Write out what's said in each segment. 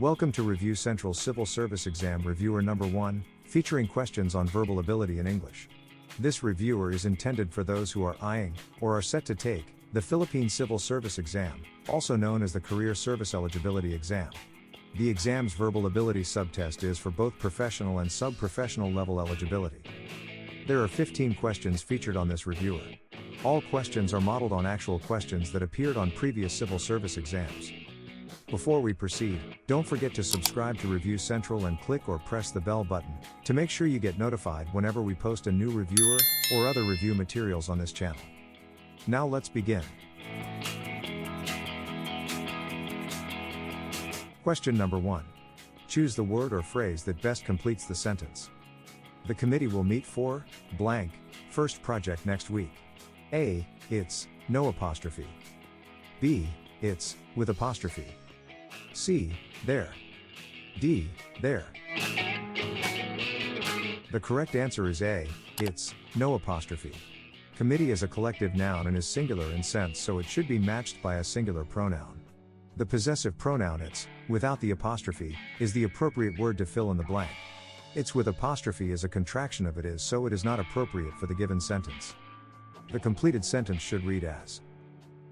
Welcome to Review Central Civil Service Exam Reviewer Number 1, featuring questions on verbal ability in English. This reviewer is intended for those who are eyeing, or are set to take, the Philippine Civil Service Exam, also known as the Career Service Eligibility Exam. The exam's verbal ability subtest is for both professional and sub-professional level eligibility. There are 15 questions featured on this reviewer. All questions are modeled on actual questions that appeared on previous civil service exams. Before we proceed, don't forget to subscribe to Review Central and click or press the bell button to make sure you get notified whenever we post a new reviewer or other review materials on this channel. Now let's begin. Question number 1. Choose the word or phrase that best completes the sentence. The committee will meet for blank first project next week. A. It's no apostrophe. B. It's with apostrophe. C. There. D. There. The correct answer is A. It's no apostrophe. Committee is a collective noun and is singular in sense, so it should be matched by a singular pronoun. The possessive pronoun it's, without the apostrophe, is the appropriate word to fill in the blank. It's with apostrophe is a contraction of it is, so it is not appropriate for the given sentence. The completed sentence should read as: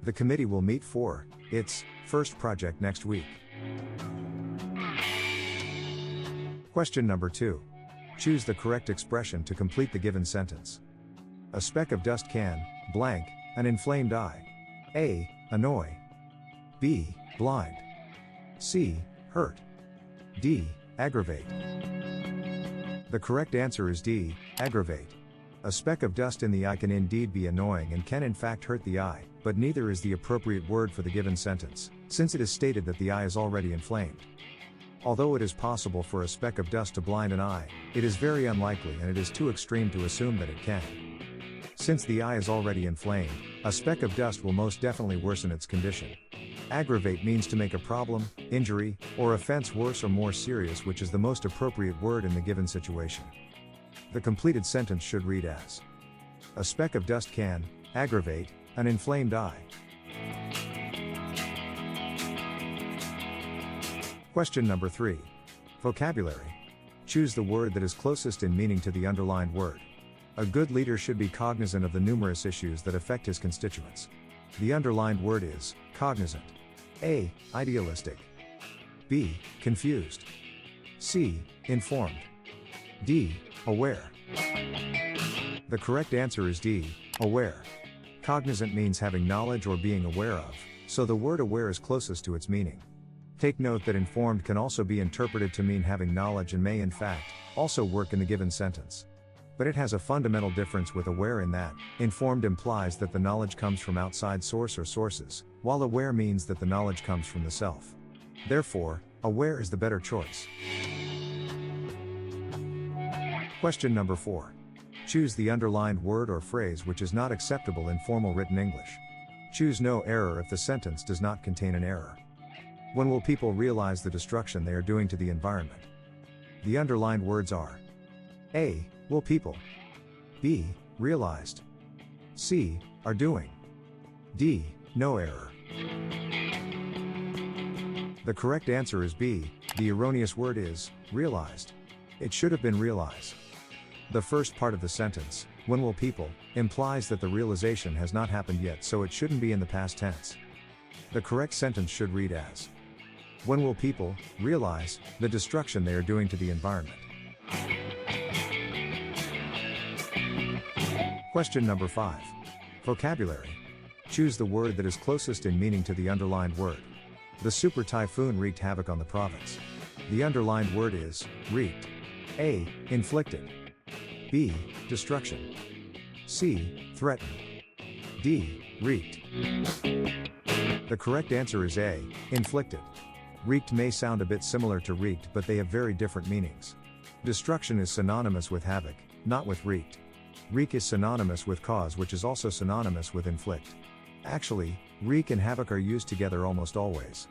the committee will meet for its first project next week. Question number 2. Choose the correct expression to complete the given sentence. A speck of dust can blank an inflamed eye. A. Annoy. B. Blind. C. Hurt. D. Aggravate. The correct answer is D. Aggravate. A speck of dust in the eye can indeed be annoying and can in fact hurt the eye, but neither is the appropriate word for the given sentence, since it is stated that the eye is already inflamed. Although it is possible for a speck of dust to blind an eye, it is very unlikely and it is too extreme to assume that it can. Since the eye is already inflamed, a speck of dust will most definitely worsen its condition. Aggravate means to make a problem, injury, or offense worse or more serious, which is the most appropriate word in the given situation. The completed sentence should read as: a speck of dust can aggravate an inflamed eye. Question number 3. Vocabulary. Choose the word that is closest in meaning to the underlined word. A good leader should be cognizant of the numerous issues that affect his constituents. The underlined word is cognizant. A. Idealistic. B. Confused. C. Informed. D. Aware. The correct answer is D. Aware. Cognizant means having knowledge or being aware of, so the word aware is closest to its meaning. Take note that informed can also be interpreted to mean having knowledge and may in fact also work in the given sentence. But it has a fundamental difference with aware in that informed implies that the knowledge comes from outside source or sources, while aware means that the knowledge comes from the self. Therefore, aware is the better choice. Question number 4. Choose the underlined word or phrase which is not acceptable in formal written English. Choose no error if the sentence does not contain an error. When will people realize the destruction they are doing to the environment? The underlined words are: A. Will people. B. Realized. C. Are doing. D. No error. The correct answer is B. The erroneous word is realized. It should have been realized. The first part of the sentence, when will people, implies that the realization has not happened yet, so it shouldn't be in the past tense. The correct sentence should read as: when will people realize the destruction they are doing to the environment? Question number 5. Vocabulary. Choose the word that is closest in meaning to the underlined word. The super typhoon wreaked havoc on the province. The underlined word is wreaked. A. Inflicted. B. Destruction. C. Threatened. D. Wreaked. The correct answer is A. Inflicted. Wreaked may sound a bit similar to wreaked, but they have very different meanings. Destruction is synonymous with havoc, not with wreaked. Wreak is synonymous with cause, which is also synonymous with inflict. Actually, wreak and havoc are used together almost always.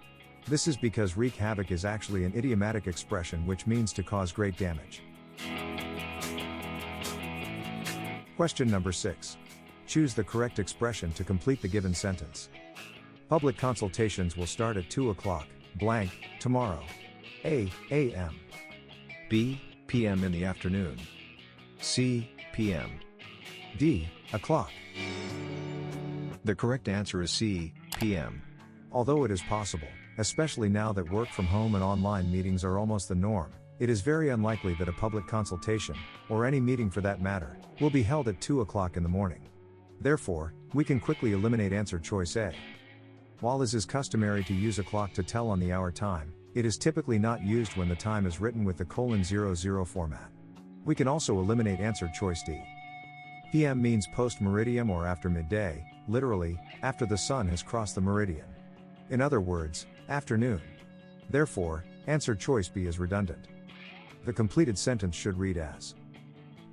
This is because wreak havoc is actually an idiomatic expression which means to cause great damage. Question number 6. Choose the correct expression to complete the given sentence. Public consultations will start at 2 o'clock, blank, tomorrow. A. AM. B. PM in the afternoon. C. PM. D. O'clock. The correct answer is C. PM. Although it is possible, especially now that work from home and online meetings are almost the norm, it is very unlikely that a public consultation, or any meeting for that matter, will be held at 2 o'clock in the morning. Therefore, we can quickly eliminate answer choice A. While it is customary to use a clock to tell on the hour time, it is typically not used when the time is written with the :00 format. We can also eliminate answer choice D. PM means post-meridium or after midday, literally, after the sun has crossed the meridian. In other words, afternoon. Therefore, answer choice B is redundant. The completed sentence should read as: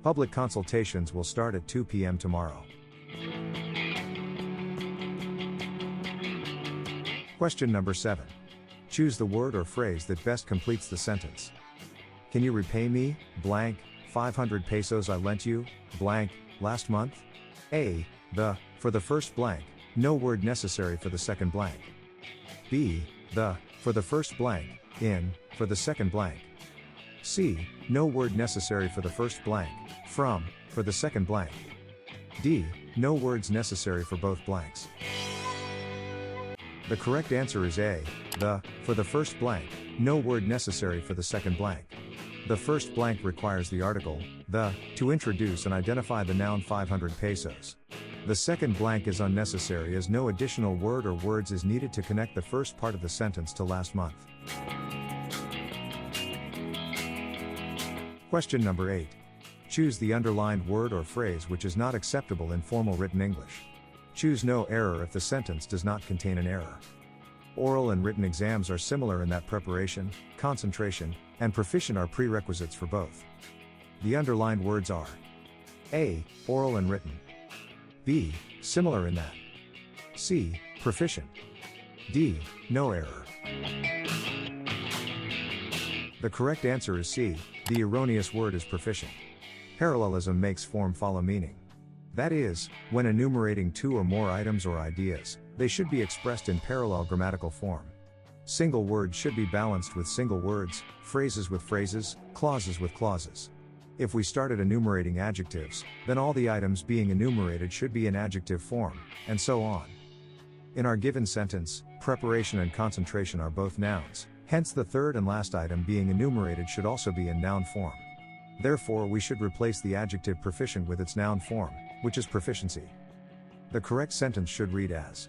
Public consultations will start at 2 p.m. tomorrow. Question number 7. Choose the word or phrase that best completes the sentence. Can you repay me, blank, 500 pesos I lent you, blank, last month? A. The, for the first blank, no word necessary for the second blank. B. The, for the first blank, in, for the second blank. C. No word necessary for the first blank, from, for the second blank. D. No words necessary for both blanks. The correct answer is A. The, for the first blank, no word necessary for the second blank. The first blank requires the article, the, to introduce and identify the noun 500 pesos. The second blank is unnecessary as no additional word or words is needed to connect the first part of the sentence to last month. Question number 8. Choose the underlined word or phrase which is not acceptable in formal written English. Choose no error if the sentence does not contain an error. Oral and written exams are similar in that preparation, concentration, and proficient are prerequisites for both. The underlined words are: A. Oral and written. B. Similar in that. C. Proficient. D. No error. The correct answer is C. The erroneous word is proficient. Parallelism makes form follow meaning. That is, when enumerating two or more items or ideas, they should be expressed in parallel grammatical form. Single words should be balanced with single words, phrases with phrases, clauses with clauses. If we started enumerating adjectives, then all the items being enumerated should be in adjective form, and so on. In our given sentence, preparation and concentration are both nouns, hence the third and last item being enumerated should also be in noun form. Therefore, we should replace the adjective proficient with its noun form, which is proficiency. The correct sentence should read as: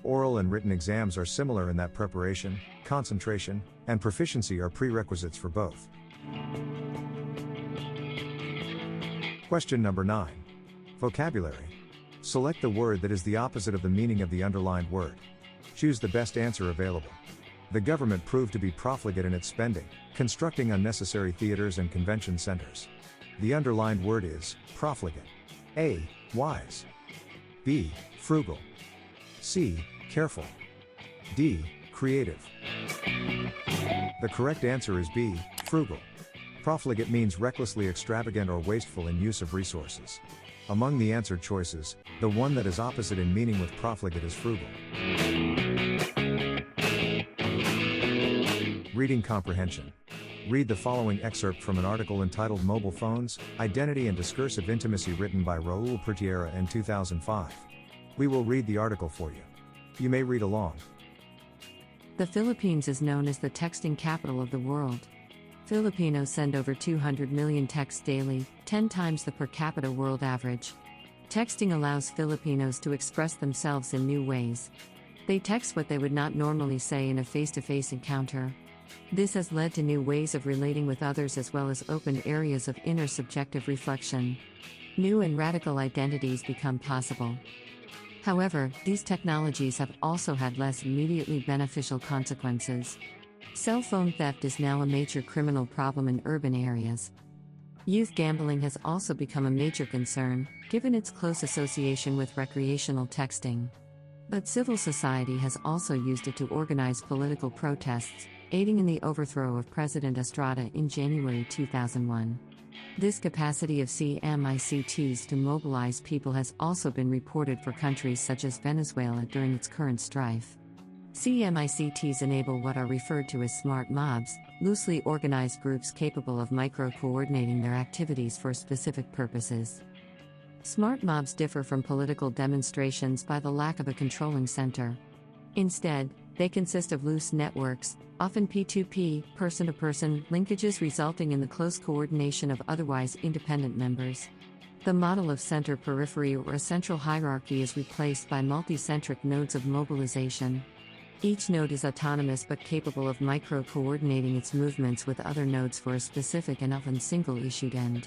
Oral and written exams are similar in that preparation, concentration, and proficiency are prerequisites for both. Question number 9. Vocabulary. Select the word that is the opposite of the meaning of the underlined word. Choose the best answer available. The government proved to be profligate in its spending, constructing unnecessary theaters and convention centers. The underlined word is profligate. A. Wise. B. Frugal. C. Careful. D. Creative. The correct answer is B. Frugal. Profligate means recklessly extravagant or wasteful in use of resources. Among the answer choices, the one that is opposite in meaning with profligate is frugal. Reading comprehension. Read the following excerpt from an article entitled Mobile Phones, Identity and Discursive Intimacy written by Raul Pertiera in 2005. We will read the article for you. You may read along. The Philippines is known as the texting capital of the world. Filipinos send over 200 million texts daily, 10 times the per capita world average. Texting allows Filipinos to express themselves in new ways. They text what they would not normally say in a face-to-face encounter. This has led to new ways of relating with others as well as opened areas of inner subjective reflection. New and radical identities become possible. However, these technologies have also had less immediately beneficial consequences. Cell phone theft is now a major criminal problem in urban areas. Youth gambling has also become a major concern, given its close association with recreational texting. But civil society has also used it to organize political protests, aiding in the overthrow of President Estrada in January 2001. This capacity of CMICTs to mobilize people has also been reported for countries such as Venezuela during its current strife. CMICTs enable what are referred to as smart mobs, loosely organized groups capable of micro-coordinating their activities for specific purposes. Smart mobs differ from political demonstrations by the lack of a controlling center. Instead, they consist of loose networks, often P2P, person-to-person, linkages resulting in the close coordination of otherwise independent members. The model of center-periphery or a central hierarchy is replaced by multi-centric nodes of mobilization. Each node is autonomous but capable of micro-coordinating its movements with other nodes for a specific and often single-issued end.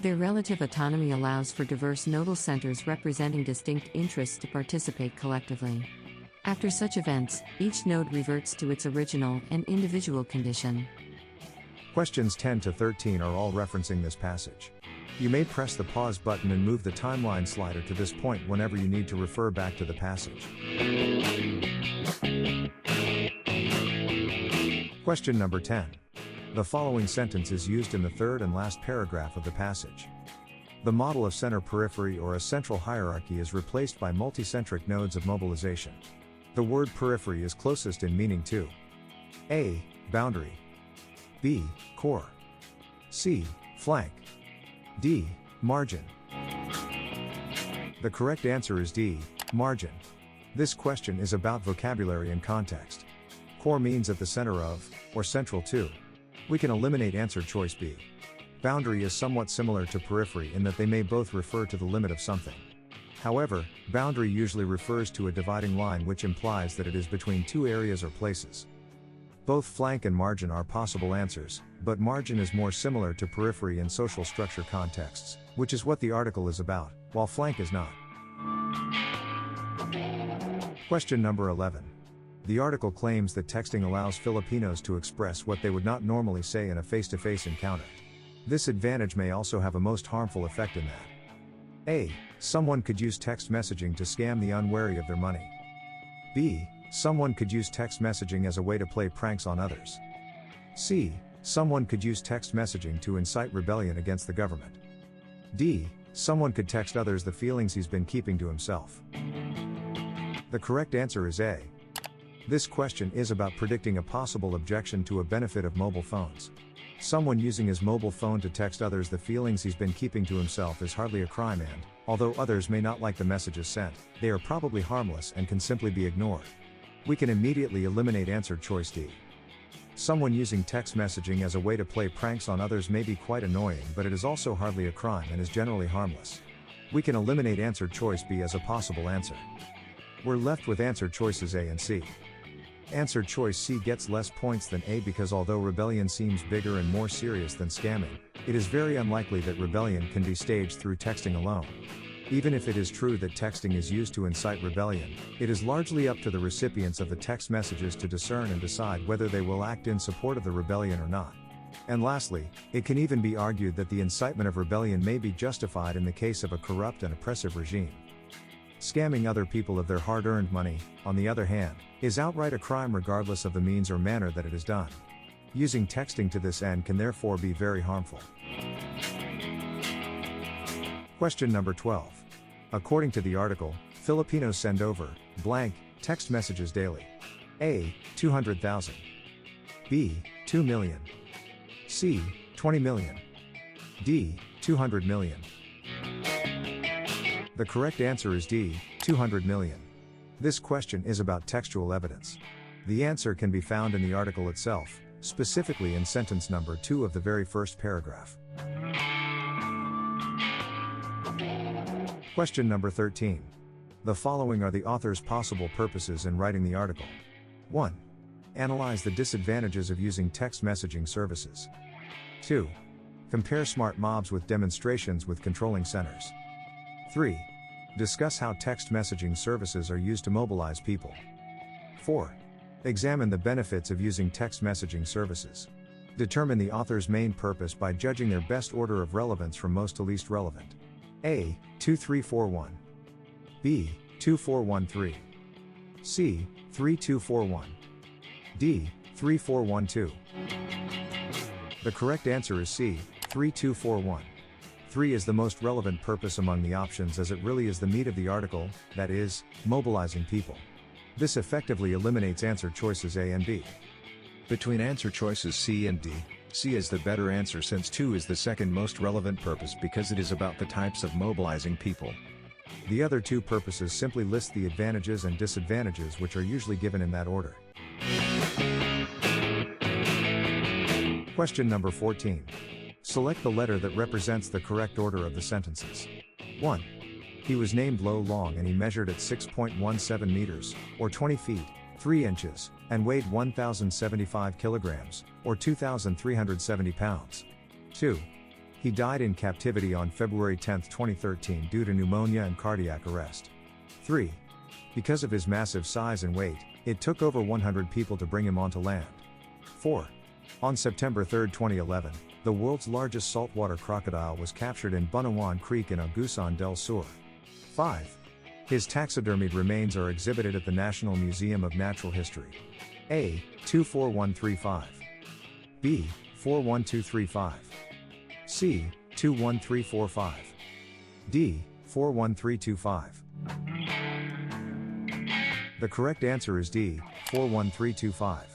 Their relative autonomy allows for diverse nodal centers representing distinct interests to participate collectively. After such events, each node reverts to its original and individual condition. Questions 10 to 13 are all referencing this passage. You may press the pause button and move the timeline slider to this point whenever you need to refer back to the passage. Question number 10. The following sentence is used in the third and last paragraph of the passage. The model of center-periphery or a central hierarchy is replaced by multicentric nodes of mobilization. The word periphery is closest in meaning to A. Boundary, B. Core, C. Flank, D. Margin. The correct answer is D. Margin. This question is about vocabulary and context. Core means at the center of, or central to. We can eliminate answer choice B. Boundary is somewhat similar to periphery in that they may both refer to the limit of something. However, boundary usually refers to a dividing line, which implies that it is between two areas or places. Both flank and margin are possible answers, but margin is more similar to periphery in social structure contexts, which is what the article is about, while flank is not. Question number 11. The article claims that texting allows Filipinos to express what they would not normally say in a face-to-face encounter. This advantage may also have a most harmful effect in that A. Someone could use text messaging to scam the unwary of their money. B. Someone could use text messaging as a way to play pranks on others. C. Someone could use text messaging to incite rebellion against the government. D. Someone could text others the feelings he's been keeping to himself. The correct answer is A. This question is about predicting a possible objection to a benefit of mobile phones. Someone using his mobile phone to text others the feelings he's been keeping to himself is hardly a crime, and, although others may not like the messages sent, they are probably harmless and can simply be ignored. We can immediately eliminate answer choice D. Someone using text messaging as a way to play pranks on others may be quite annoying, but it is also hardly a crime and is generally harmless. We can eliminate answer choice B as a possible answer. We're left with answer choices A and C. Answer choice C gets less points than A because although rebellion seems bigger and more serious than scamming, it is very unlikely that rebellion can be staged through texting alone. Even if it is true that texting is used to incite rebellion, it is largely up to the recipients of the text messages to discern and decide whether they will act in support of the rebellion or not. And lastly, it can even be argued that the incitement of rebellion may be justified in the case of a corrupt and oppressive regime. Scamming other people of their hard-earned money, on the other hand, is outright a crime regardless of the means or manner that it is done. Using texting to this end can therefore be very harmful. Question number 12. According to the article, Filipinos send over blank text messages daily. A. 200,000. B. 2 million. C. 20 million. D. 200 million. The correct answer is D. 200 million. This question is about textual evidence. The answer can be found in the article itself, specifically in sentence number 2 of the very first paragraph. Question number 13. The following are the author's possible purposes in writing the article. 1. Analyze the disadvantages of using text messaging services. 2. Compare smart mobs with demonstrations with controlling centers. 3. Discuss how text messaging services are used to mobilize people. 4. Examine the benefits of using text messaging services. Determine the author's main purpose by judging their best order of relevance from most to least relevant. A. 2341. B. 2413. C. 3241. D. 3412. The correct answer is C. 3241. 3 is the most relevant purpose among the options as it really is the meat of the article, that is, mobilizing people. This effectively eliminates answer choices A and B. Between answer choices C and D, C is the better answer since 2 is the second most relevant purpose because it is about the types of mobilizing people. The other two purposes simply list the advantages and disadvantages which are usually given in that order. Question number 14. Select the letter that represents the correct order of the sentences. 1. He was named Lo Long and he measured at 6.17 meters, or 20 feet, 3 inches, and weighed 1,075 kilograms, or 2,370 pounds. 2. He died in captivity on February 10, 2013 due to pneumonia and cardiac arrest. 3. Because of his massive size and weight, it took over 100 people to bring him onto land. 4. On September 3, 2011, the world's largest saltwater crocodile was captured in Bunawan Creek in Agusan del Sur. 5. His taxidermied remains are exhibited at the National Museum of Natural History. A. 24135. B. 41235. C. 21345. D. 41325. The correct answer is D. 41325.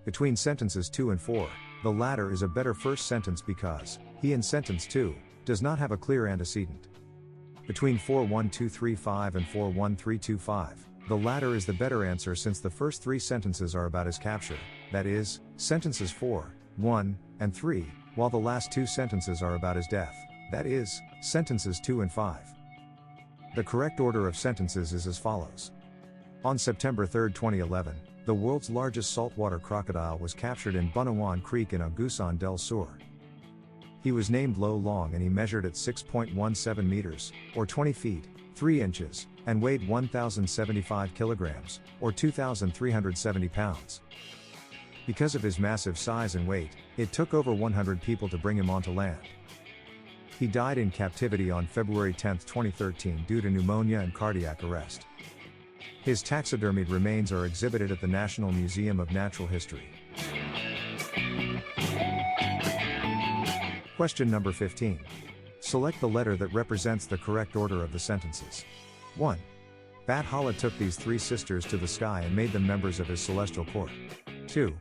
Between sentences 2 and 4, the latter is a better first sentence because he in sentence 2 does not have a clear antecedent. Between 41235 and 41325, the latter is the better answer since the first 3 sentences are about his capture, that is, sentences 4, 1, and 3, while the last 2 sentences are about his death, that is, sentences 2 and 5. The correct order of sentences is as follows. On September 3, 2011, the world's largest saltwater crocodile was captured in Bunawan Creek in Agusan del Sur. He was named Lo Long and he measured at 6.17 meters, or 20 feet, 3 inches, and weighed 1,075 kilograms, or 2,370 pounds. Because of his massive size and weight, it took over 100 people to bring him onto land. He died in captivity on February 10, 2013 due to pneumonia and cardiac arrest. His taxidermied remains are exhibited at the National Museum of Natural History. Question number 15. Select the letter that represents the correct order of the sentences. 1. Bat Hala took these 3 sisters to the sky and made them members of his celestial court. 2.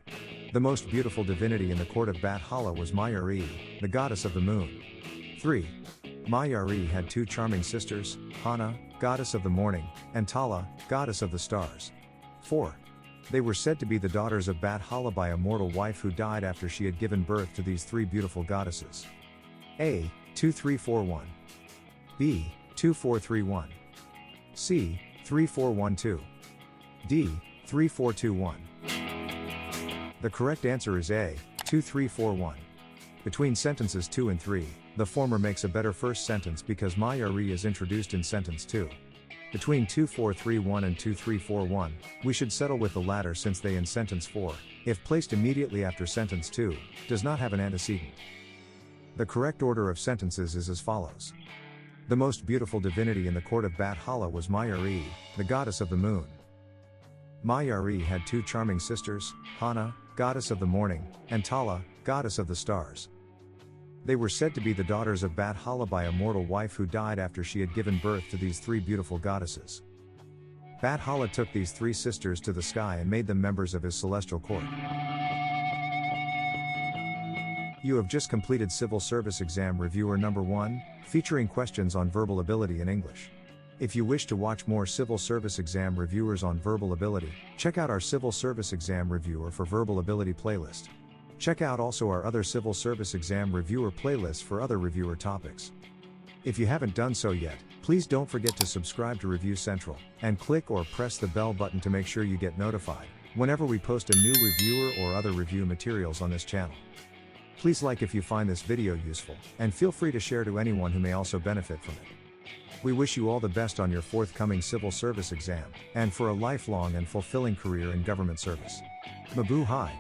The most beautiful divinity in the court of Bat Hala was Mayari, the goddess of the moon. 3. Mayari had 2 charming sisters, Hana, goddess of the morning, and Tala, goddess of the stars. 4. They were said to be the daughters of Bat Hala by a mortal wife who died after she had given birth to these 3 beautiful goddesses. A. 2341. B. 2431. C. 3412. D. 3421. The correct answer is A. 2341. Between sentences 2 and 3, the former makes a better first sentence because Mayari is introduced in sentence 2. Between 2431 and 2341, we should settle with the latter since they in sentence 4, if placed immediately after sentence 2, does not have an antecedent. The correct order of sentences is as follows. The most beautiful divinity in the court of Bat Hala was Mayari, the goddess of the moon. Mayari had 2 charming sisters, Hana, goddess of the morning, and Tala, goddess of the stars. They were said to be the daughters of Bat Hala by a mortal wife who died after she had given birth to these 3 beautiful goddesses. Bat Hala took these 3 sisters to the sky and made them members of his celestial court. You have just completed Civil Service Exam Reviewer number 1, featuring questions on verbal ability in English. If you wish to watch more Civil Service Exam Reviewers on verbal ability, check out our Civil Service Exam Reviewer for Verbal Ability playlist. Check out also our other Civil Service Exam Reviewer playlists for other reviewer topics. If you haven't done so yet, please don't forget to subscribe to Review Central, and click or press the bell button to make sure you get notified whenever we post a new reviewer or other review materials on this channel. Please like if you find this video useful, and feel free to share to anyone who may also benefit from it. We wish you all the best on your forthcoming civil service exam, and for a lifelong and fulfilling career in government service. Mabuhay!